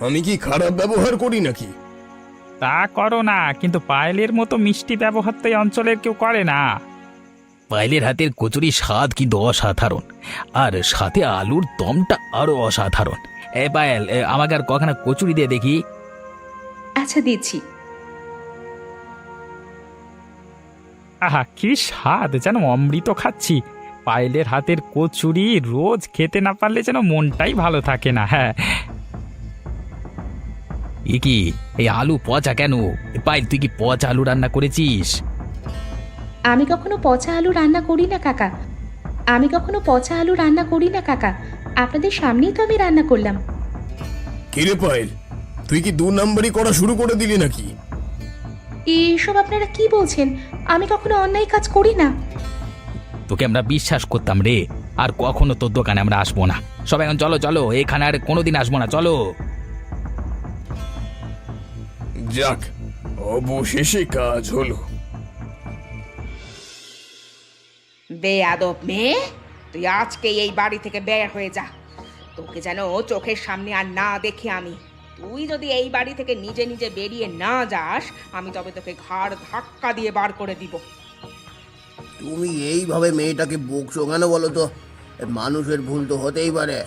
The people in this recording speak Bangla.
আমি কি খারাপ ব্যবহার করি নাকি? তা করো না, কিন্তু পায়েলের মতো মিষ্টি ব্যবহার তো এই অঞ্চলের কেউ করে না। পায়েলের হাতের কচুরি স্বাদ কিন্তু অসাধারণ, আর সাথে আলুর দমটা আরো অসাধারণ। পায়েল, আমাকে আর কখানা কচুরি দিয়ে দেখি। আচ্ছা, দিচ্ছি। আহা, কি স্বাদ, যেন অমৃত খাচ্ছি। পায়েলের হাতের কচুরি রোজ খেতে না পারলে যেন মনটাই ভালো থাকে না। হ্যাঁ, এ কি, এই আলু পচা কেন? পায়েল, তুই কি পচা আলু রান্না করেছিস? আমি কখনো পচা আলু রান্না করি না কাকা। আমি কখনো পচা আলু রান্না করি না কাকা। আপনাদের সামনেই তো আমি রান্না করলাম। কিরে পায়েল, তুই কি 2 নম্বরই করা শুরু করে দিলি নাকি? এইসব আপনারা কি বলছেন? আমি কখনো অন্যায় কাজ করি না। তোকে আমরা বিশ্বাস করতাম রে, আর কখনো তোর দোকানে আমরা আসবো না। সবাই এখন চলো চলো, এখানে আর কোনোদিন আসবো না, চলো। যাক, অবশেষে কাজ হলো। বেয়াদব মেয়ে, তুই আজকে এই বাড়ি থেকে বের হয়ে যা। তোকে যেন চোখের সামনে আর না দেখি আমি। তুই যদি এই বাড়ি থেকে নিজে নিজে বেরিয়ে না যাস, আমি তবে তোকে ঘাড় ধাক্কা দিয়ে বার করে দিব। তুমি এইভাবে মেয়েটাকে বকছো কেন বলো তো? মানুষের ভুল তো হতেই পারে।